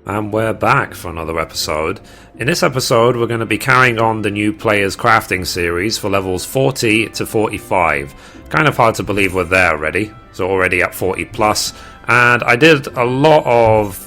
And we're back for another episode. In this episode, we're going to be carrying on the new players crafting series for levels 40 to 45. Kind of hard to believe we're there already, so already at 40 plus. And I did a lot of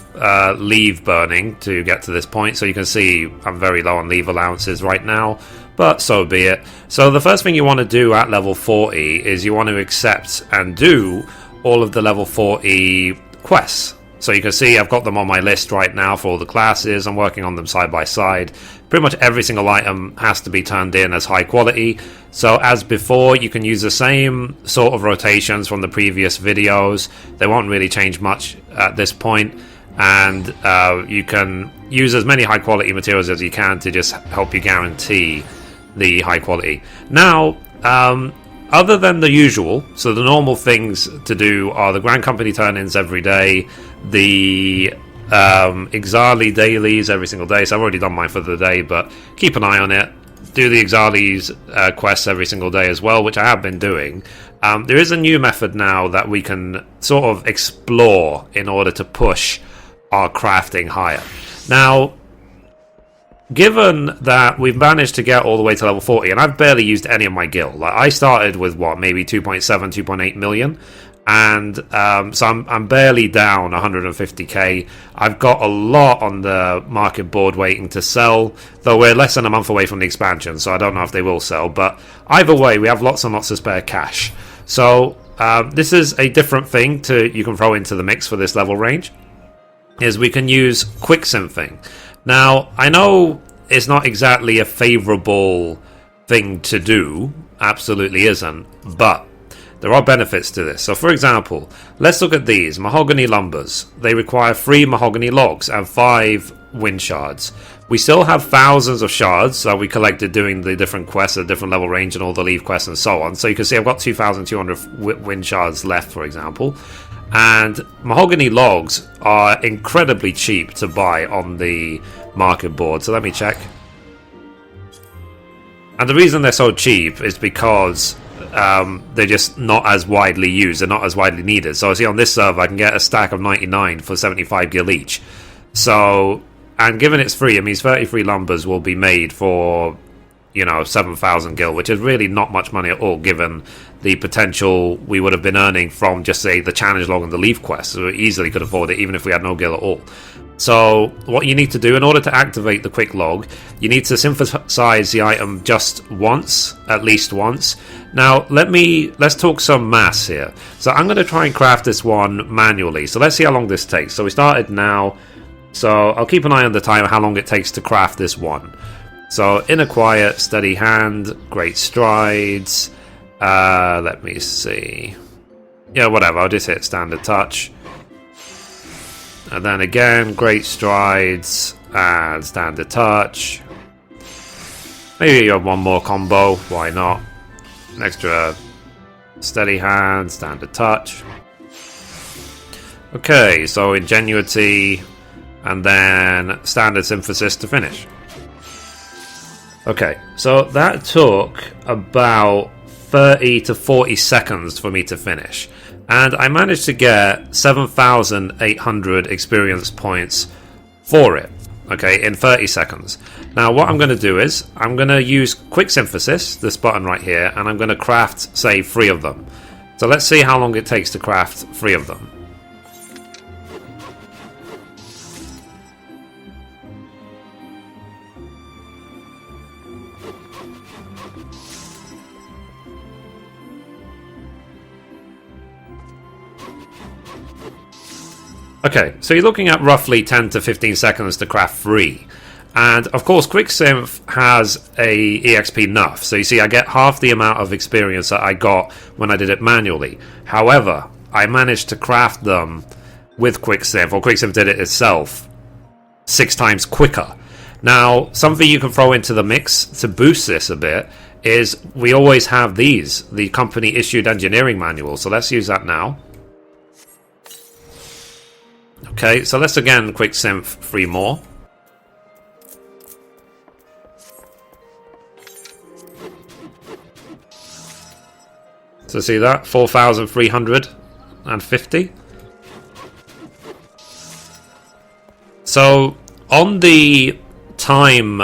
leave burning to get to this point, so you can see I'm very low on leave allowances right now, but so be it. So the first thing you want to do at level 40 is you want to accept and do all of the level 40 quests. So you can see I've got them on my list right now for all the classes. I'm working on them side by side. Pretty much every single item has to be turned in as high quality. So as before, you can use the same sort of rotations from the previous videos. They won't really change much at this point. And you can use as many high quality materials as you can to just help you guarantee the high quality. Now, other than the usual, so the normal things to do are the Grand Company turn-ins every day, the Ixali dailies every single day. So I've already done mine for the day, but keep an eye on it. Do the Ixali's quests every single day as well, which I have been doing. There is a new method now that we can sort of explore in order to push our crafting higher. Now, given that we've managed to get all the way to level 40, and I've barely used any of my gil. Like, I started with, what, maybe 2.7, 2.8 million, and so I'm barely down 150k. I've got a lot on the market board waiting to sell, though we're less than a month away from the expansion, so I don't know if they will sell, but either way, we have lots and lots of spare cash. So this is a different thing you can throw into the mix for this level range, is we can use quick synthing. Now, I know it's not exactly a favourable thing to do, absolutely isn't, but there are benefits to this. So, for example, let's look at these mahogany lumbers. They require 3 mahogany logs and 5 wind shards. We still have thousands of shards that we collected doing the different quests at different level range and all the leave quests and so on. So you can see I've got 2,200 wind shards left, for example. And mahogany logs are incredibly cheap to buy on the market board. So let me check. And the reason they're so cheap is because they're just not as widely used. They're not as widely needed. So I see on this server I can get a stack of 99 for 75 gil each. So, and given it's free, it means 33 lumbers will be made for, 7,000 gil, which is really not much money at all, given the potential we would have been earning from, just say, the challenge log and the leaf quest. So we easily could afford it, even if we had no gil at all. So what you need to do in order to activate the quick log, you need to synthesize the item just once, at least once. Now let's talk some maths here. So I'm going to try and craft this one manually. So let's see how long this takes. So we started now. So I'll keep an eye on the timer, how long it takes to craft this one. So in a quiet, steady hand, great strides. Let me see. Yeah, whatever. I'll just hit standard touch. And then again, great strides and standard touch. Maybe you have one more combo. Why not? An extra steady hand, standard touch. Okay, so ingenuity and then standard synthesis to finish. Okay, so that took about 30 to 40 seconds for me to finish. And I managed to get 7,800 experience points for it, okay, in 30 seconds. Now what I'm going to do is, I'm going to use quick synthesis, this button right here, and I'm going to craft, say, 3 of them. So let's see how long it takes to craft 3 of them. Okay, so you're looking at roughly 10 to 15 seconds to craft 3. And of course, QuickSynth has a EXP nerf. So you see, I get half the amount of experience that I got when I did it manually. However, I managed to craft them with QuickSynth, or QuickSynth did it itself, 6 times quicker. Now, something you can throw into the mix to boost this a bit is we always have these, the company issued engineering manuals. So let's use that now. Okay, so let's again quick synth 3 more. So see that? 4,350. So So on the time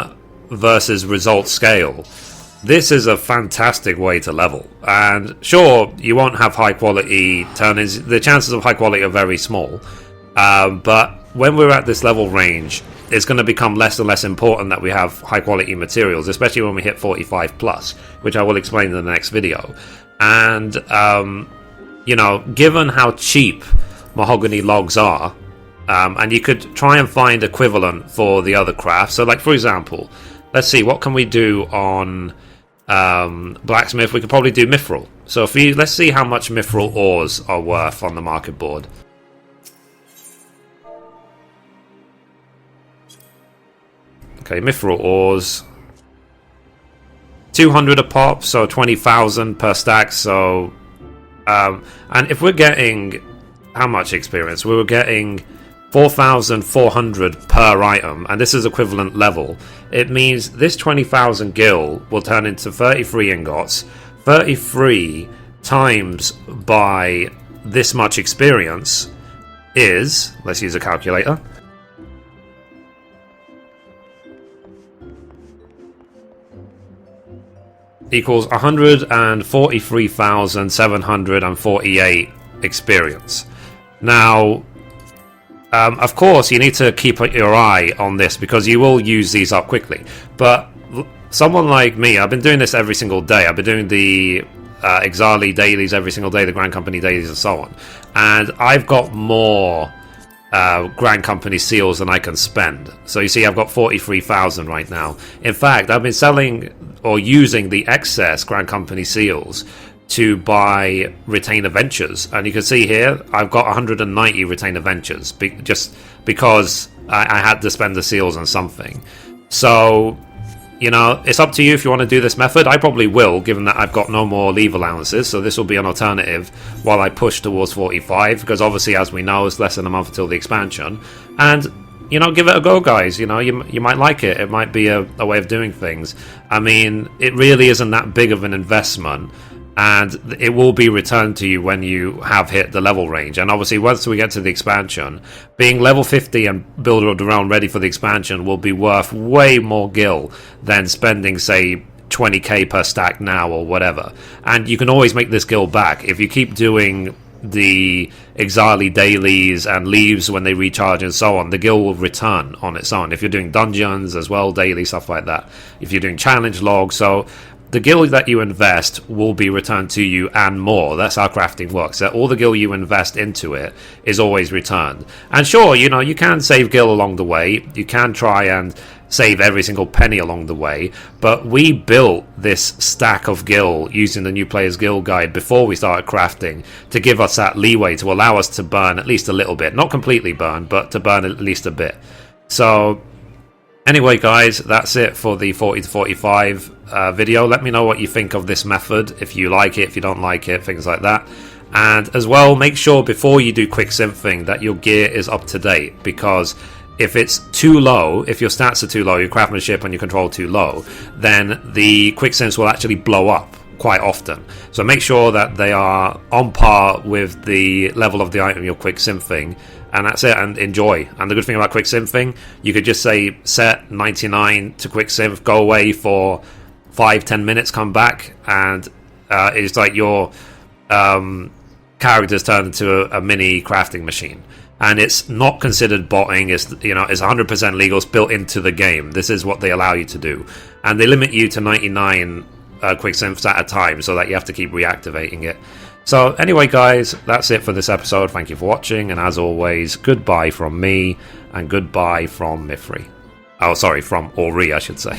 versus result scale, this is a fantastic way to level. And sure, you won't have high quality turn-ins. The chances of high quality are very small. But when we're at this level range, it's going to become less and less important that we have high quality materials, especially when we hit 45 plus, which I will explain in the next video. And you know, given how cheap mahogany logs are, and you could try and find equivalent for the other crafts. So like, for example, let's see, what can we do on blacksmith? We could probably do Mythril. So if let's see how much Mythril ores are worth on the market board. Okay, Mythril ores, 200 a pop, so 20,000 per stack. So and if we're getting how much experience? We were getting 4,400 per item, and this is equivalent level. It means this 20,000 gil will turn into 33 ingots. 33 times by this much experience is, let's use a calculator, equals 143,748 experience. Now, of course, you need to keep your eye on this because you will use these up quickly. But someone like me, I've been doing this every single day. I've been doing the Exali dailies every single day, the Grand Company dailies and so on. And I've got more Grand Company seals than I can spend. So you see, I've got 43,000 right now. In fact, I've been selling or using the excess Grand Company seals to buy retainer ventures, and you can see here I've got 190 retainer ventures just because I had to spend the seals on something. So, you know, it's up to you if you want to do this method. I probably will, given that I've got no more leave allowances, so this will be an alternative while I push towards 45, because obviously, as we know, it's less than a month until the expansion. And you know, give it a go, guys. You know, you might like it. It might be a way of doing things. I mean, it really isn't that big of an investment, and it will be returned to you when you have hit the level range. And obviously, once we get to the expansion, being level 50 and builder of the realm ready for the expansion will be worth way more gil than spending, say, 20k per stack now or whatever. And you can always make this gil back if you keep doing the Exali dailies and leaves when they recharge and so on. The gil will return on its own if you're doing dungeons as well, daily stuff like that, if you're doing challenge logs. So the gil that you invest will be returned to you and more. That's how crafting works. That all the gil you invest into it is always returned. And sure, you know, you can save gil along the way. You can try and save every single penny along the way. But we built this stack of gil using the new player's gil guide before we started crafting to give us that leeway to allow us to burn at least a little bit. Not completely burn, but to burn at least a bit. So anyway, guys, that's it for the 40 to 45 video. Let me know what you think of this method, if you like it, if you don't like it, things like that. And as well, make sure before you do quick synthing that your gear is up to date, because if it's too low, if your stats are too low, your craftsmanship and your control too low, then the quick synths will actually blow up quite often. So make sure that they are on par with the level of the item you're quick synthing. And that's it, and enjoy. And the good thing about quick synthing, you could just say set 99 to quick synth, go away for 5-10 minutes, come back, and it's like your character's turned into a mini crafting machine. And it's not considered botting. It's, you know, it's 100% legal. It's built into the game. This is what they allow you to do, and they limit you to 99 quick synths at a time, so that you have to keep reactivating it. So anyway, guys, that's it for this episode. Thank you for watching, and as always, goodbye from me, and goodbye from Mithrie. Oh, sorry, from Ori, I should say.